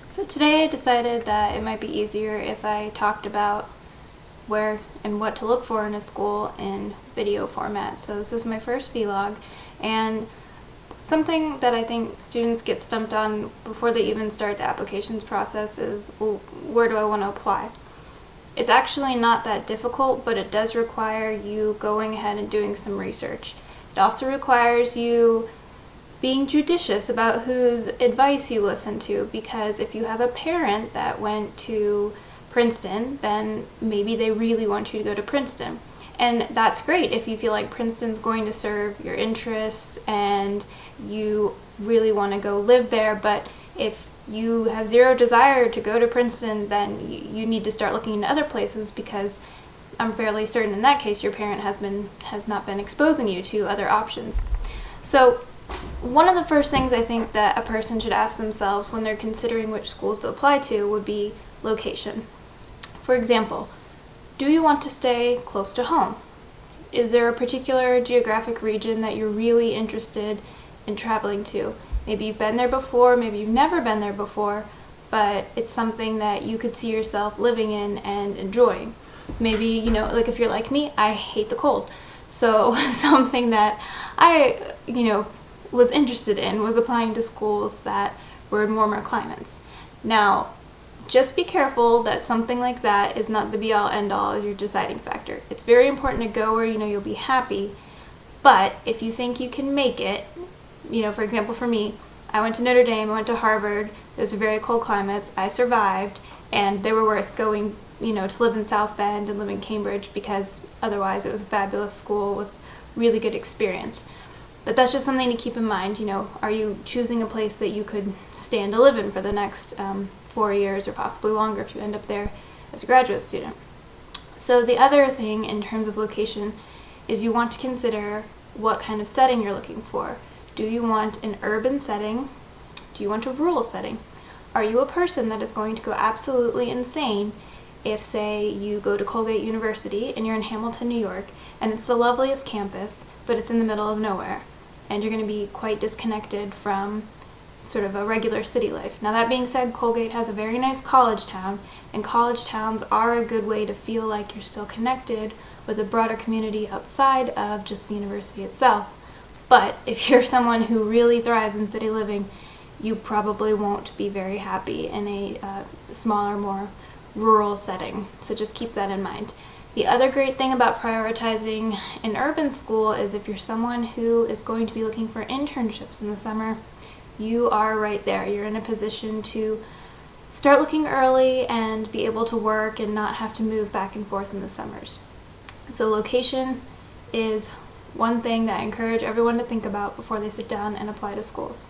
So today I decided that it might be easier if I talked about where and what to look for in a school in video format. So this is my first vlog, and something that I think students get stumped on before they even start the applications process is, well, where do I want to apply? It's actually not that difficult, but it does require you going ahead and doing some research. It also requires you being judicious about whose advice you listen to, because if you have a parent that went to Princeton, then maybe they really want you to go to Princeton. And that's great if you feel like Princeton's going to serve your interests and you really want to go live there. But if you have zero desire to go to Princeton, then you need to start looking into other places, because I'm fairly certain in that case your parent has not been exposing you to other options. So one of the first things I think that a person should ask themselves when they're considering which schools to apply to would be location. For example, do you want to stay close to home? Is there a particular geographic region that you're really interested in traveling to? Maybe you've been there before, maybe you've never been there before, but it's something that you could see yourself living in and enjoying. Maybe, like if you're like me, I hate the cold. So something that I, was interested in was applying to schools that were in warmer climates. Now, just be careful that something like that is not the be-all end-all as your deciding factor. It's very important to go where you'll be happy, but if you think you can make it, for example, for me, I went to Notre Dame, I went to Harvard, those are very cold climates, I survived, and they were worth going, to live in South Bend and live in Cambridge, because otherwise it was a fabulous school with really good experience. But that's just something to keep in mind. Are you choosing a place that you could stand to live in for the next 4 years or possibly longer if you end up there as a graduate student? So the other thing in terms of location is you want to consider what kind of setting you're looking for. Do you want an urban setting? Do you want a rural setting? Are you a person that is going to go absolutely insane if, say, you go to Colgate University and you're in Hamilton, New York, and it's the loveliest campus, but it's in the middle of nowhere, and you're going to be quite disconnected from sort of a regular city life? Now, that being said, Colgate has a very nice college town, and college towns are a good way to feel like you're still connected with a broader community outside of just the university itself. But if you're someone who really thrives in city living, you probably won't be very happy in a smaller, more rural setting. So just keep that in mind. The other great thing about prioritizing an urban school is if you're someone who is going to be looking for internships in the summer, you are right there. You're in a position to start looking early and be able to work and not have to move back and forth in the summers. So location is one thing that I encourage everyone to think about before they sit down and apply to schools.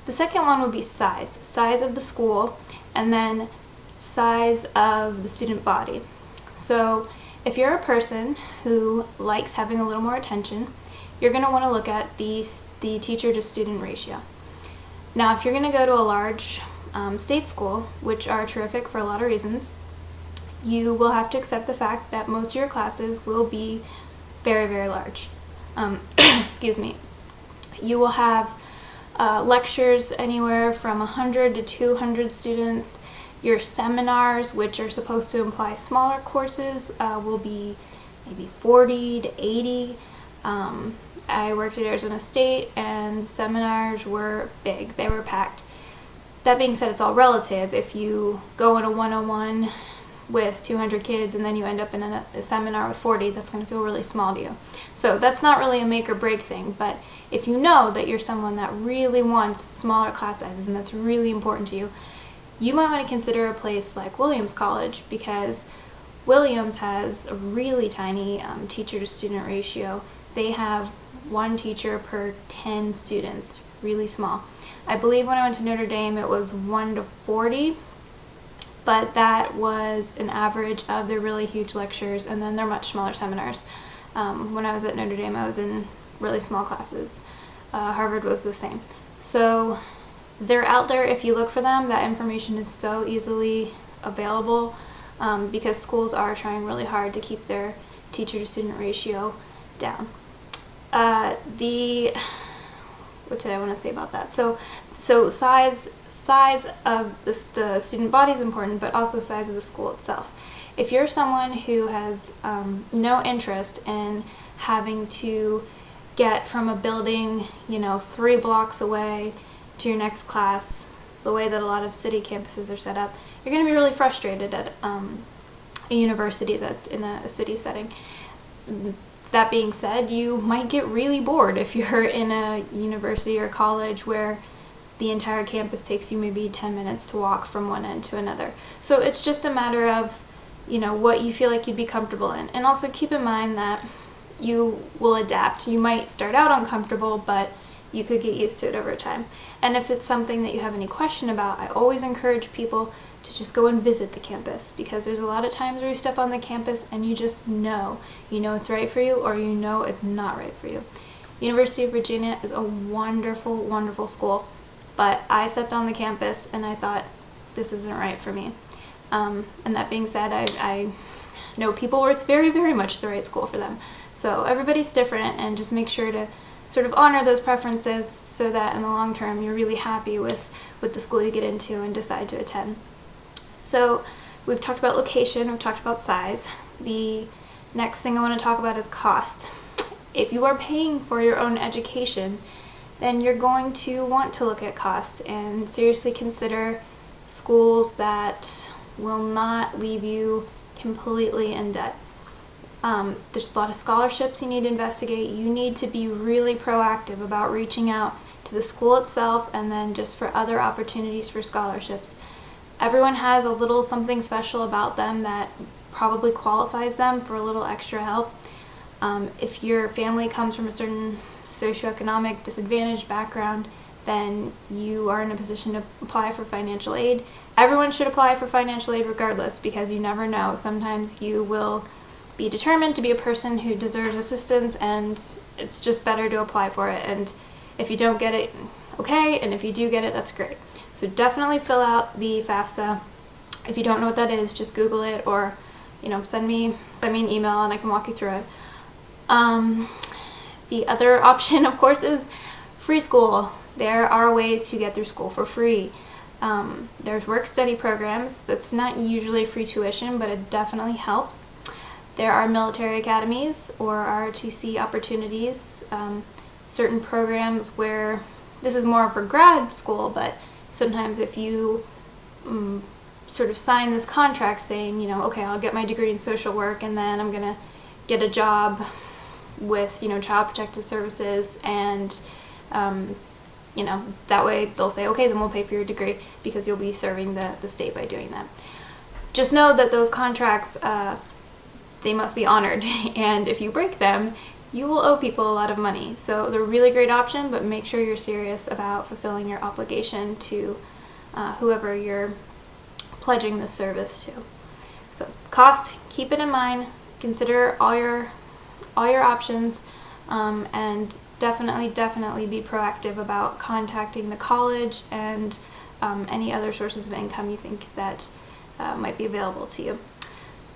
The second one would be size of the school, and then size of the student body. So if you're a person who likes having a little more attention, you're going to want to look at the teacher to student ratio. Now, if you're going to go to a large state school, which are terrific for a lot of reasons, you will have to accept the fact that most of your classes will be very, very large. Excuse me. You will have lectures anywhere from 100 to 200 students. Your seminars, which are supposed to imply smaller courses, will be maybe 40 to 80. I worked at Arizona State, and seminars were big. They were packed. That being said, it's all relative. If you go in a 101 with 200 kids and then you end up in a seminar with 40, that's going to feel really small to you. So that's not really a make or break thing, but if you know that you're someone that really wants smaller class sizes and that's really important to you, you might want to consider a place like Williams College, because Williams has a really tiny teacher to student ratio. They have one teacher per 10 students, really small. I believe when I went to Notre Dame it was 1 to 40, but that was an average of their really huge lectures and then their much smaller seminars. When I was at Notre Dame, I was in really small classes. Harvard was the same. So they're out there if you look for them. That information is so easily available because schools are trying really hard to keep their teacher to student ratio down. The what did I want to say about that? So size of the student body is important, but also size of the school itself. If you're someone who has no interest in having to get from a building, 3 blocks away to your next class, the way that a lot of city campuses are set up, you're going to be really frustrated at a university that's in a city setting. That being said, you might get really bored if you're in a university or college where the entire campus takes you maybe 10 minutes to walk from one end to another. So it's just a matter of, what you feel like you'd be comfortable in. And also keep in mind that you will adapt. You might start out uncomfortable, but you could get used to it over time. And if it's something that you have any question about, I always encourage people to just go and visit the campus, because there's a lot of times where you step on the campus and you just know it's right for you, or it's not right for you. University of Virginia is a wonderful, wonderful school, but I stepped on the campus and I thought, this isn't right for me. And that being said, I know people where it's very, very much the right school for them. So everybody's different, and just make sure to sort of honor those preferences so that in the long term you're really happy with the school you get into and decide to attend. So we've talked about location, we've talked about size. The next thing I want to talk about is cost. If you are paying for your own education, then you're going to want to look at cost and seriously consider schools that will not leave you completely in debt. There's a lot of scholarships you need to investigate. You need to be really proactive about reaching out to the school itself, and then just for other opportunities for scholarships. Everyone has a little something special about them that probably qualifies them for a little extra help. If your family comes from a certain socioeconomic disadvantaged background, then you are in a position to apply for financial aid. Everyone should apply for financial aid regardless, because you never know. Sometimes you will be determined to be a person who deserves assistance, and it's just better to apply for it. And if you don't get it, okay, and if you do get it, that's great. So definitely fill out the FAFSA. If you don't know what that is, just Google it, or send me an email and I can walk you through it. The other option, of course, is free school. There are ways to get through school for free. There's work-study programs. That's not usually free tuition, but it definitely helps. There are military academies or ROTC opportunities, certain programs where this is more for grad school, but sometimes if you sort of sign this contract saying, okay, I'll get my degree in social work and then I'm going to get a job with, Child Protective Services, and that way they'll say, okay, then we'll pay for your degree because you'll be serving the state by doing that. Just know that those contracts, they must be honored, and if you break them, you will owe people a lot of money. So they're a really great option, but make sure you're serious about fulfilling your obligation to whoever you're pledging this service to. So cost, keep it in mind, consider all your options, and definitely be proactive about contacting the college and any other sources of income you think that might be available to you.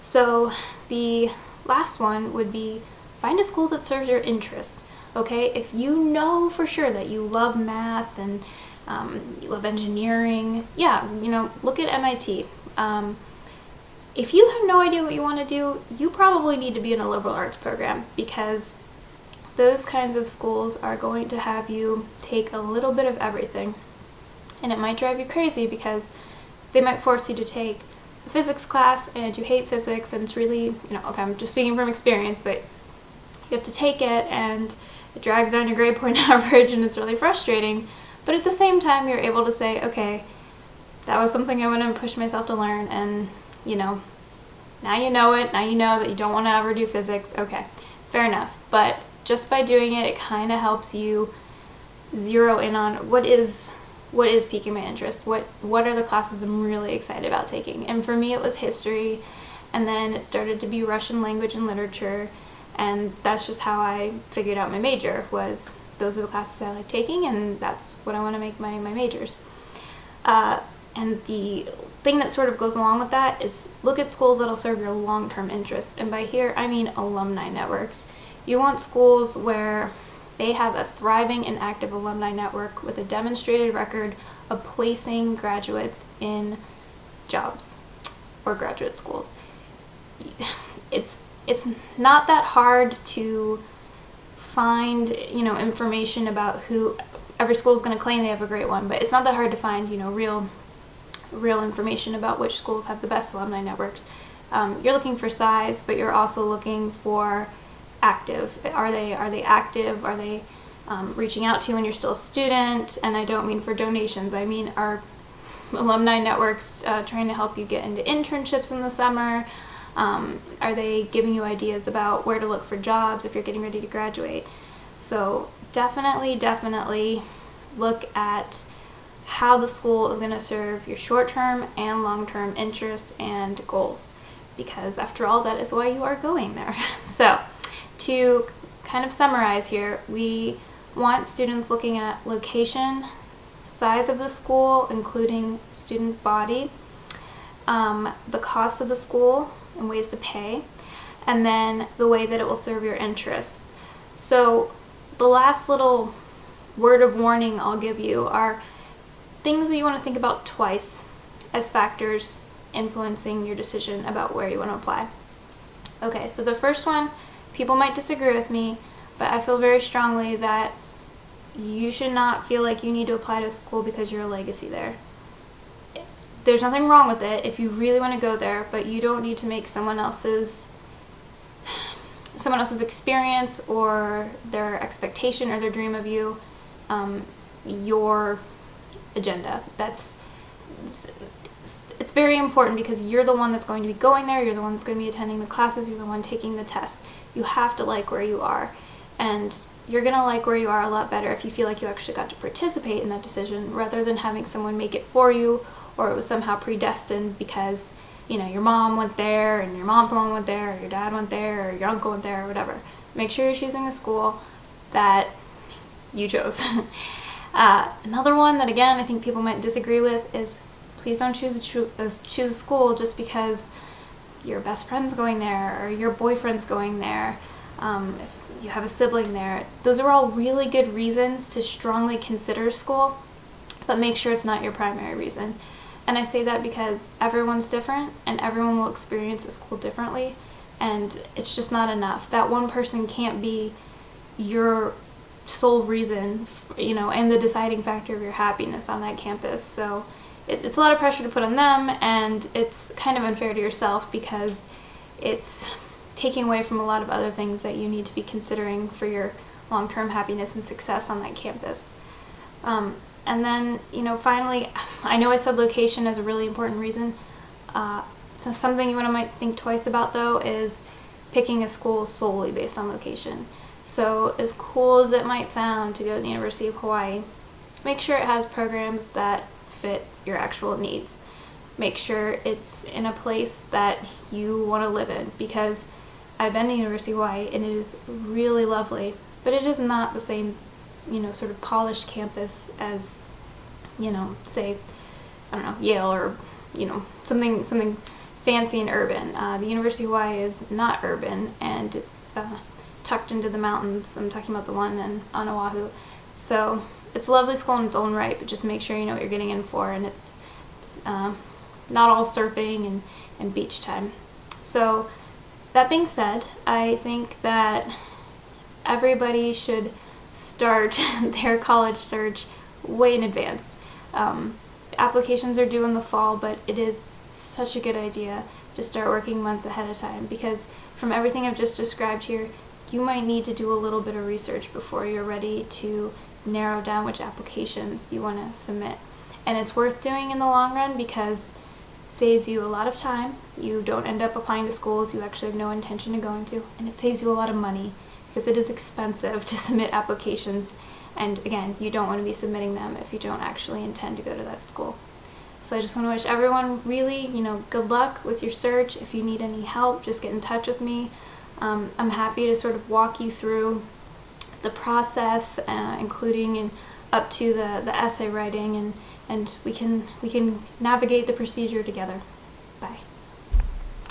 So the last one would be find a school that serves your interest. Okay, if you know for sure that you love math and you love engineering, look at MIT. If you have no idea what you want to do, you probably need to be in a liberal arts program, because those kinds of schools are going to have you take a little bit of everything. And it might drive you crazy because they might force you to take a physics class and you hate physics, and it's really, okay, I'm just speaking from experience, but you have to take it and it drags down your grade point average and it's really frustrating. But at the same time, you're able to say, okay, that was something I want to push myself to learn, and now you know it, now you know that you don't want to ever do physics. Okay, fair enough. But just by doing it, it kind of helps you zero in on what is piquing my interest, what are the classes I'm really excited about taking. And for me, it was history, and then it started to be Russian language and literature, and that's just how I figured out my major. Was those are the classes I like taking, and that's what I want to make my majors. And the thing that sort of goes along with that is look at schools that'll serve your long-term interests. And by here, I mean alumni networks. You want schools where They have a thriving and active alumni network with a demonstrated record of placing graduates in jobs or graduate schools. It's not that hard to find, information about who every school is going to claim they have a great one, but it's not that hard to find, real information about which schools have the best alumni networks. You're looking for size, but you're also looking for active. Are they active? Are they reaching out to you when you're still a student? And I don't mean for donations. I mean, are alumni networks trying to help you get into internships in the summer? Are they giving you ideas about where to look for jobs if you're getting ready to graduate? So definitely look at how the school is going to serve your short-term and long-term interests and goals, because after all, that is why you are going there. So to kind of summarize here, we want students looking at location, size of the school, including student body, the cost of the school and ways to pay, and then the way that it will serve your interests. So the last little word of warning I'll give you are things that you want to think about twice as factors influencing your decision about where you want to apply. Okay, so the first one, people might disagree with me, but I feel very strongly that you should not feel like you need to apply to a school because you're a legacy there. There's nothing wrong with it if you really want to go there, but you don't need to make someone else's experience or their expectation or their dream of you your agenda. It's very important because you're the one that's going to be going there, you're the one that's going to be attending the classes, you're the one taking the tests. You have to like where you are, and you're going to like where you are a lot better if you feel like you actually got to participate in that decision rather than having someone make it for you, or it was somehow predestined because your mom went there and your mom's mom went there or your dad went there or your uncle went there or whatever. Make sure you're choosing a school that you chose. Another one that, again, I think people might disagree with is please don't choose a school just because your best friend's going there or your boyfriend's going there, if you have a sibling there. Those are all really good reasons to strongly consider school, but make sure it's not your primary reason. And I say that because everyone's different and everyone will experience a school differently, and it's just not enough. That one person can't be your sole reason, and the deciding factor of your happiness on that campus. So it's a lot of pressure to put on them, and it's kind of unfair to yourself because it's taking away from a lot of other things that you need to be considering for your long-term happiness and success on that campus. And then, finally, I know I said location is a really important reason. Something you might think twice about, though, is picking a school solely based on location. So as cool as it might sound to go to the University of Hawaii, make sure it has programs that fit your actual needs. Make sure it's in a place that you want to live in, because I've been to University of Hawaii and it is really lovely, but it is not the same sort of polished campus as, say, I don't know, Yale or, something fancy and urban. The University of Hawaii is not urban, and it's tucked into the mountains. I'm talking about the one on Oahu. So it's a lovely school in its own right, but just make sure you know what you're getting in for, and it's not all surfing and beach time. So that being said, I think that everybody should start their college search way in advance. Applications are due in the fall, but it is such a good idea to start working months ahead of time, because from everything I've just described here, you might need to do a little bit of research before you're ready to narrow down which applications you want to submit. And it's worth doing in the long run because it saves you a lot of time. You don't end up applying to schools you actually have no intention of going to, and it saves you a lot of money because it is expensive to submit applications, and again, you don't want to be submitting them if you don't actually intend to go to that school. So I just want to wish everyone really, good luck with your search. If you need any help, just get in touch with me. I'm happy to sort of walk you through the process, including up to the essay writing, and we can navigate the procedure together.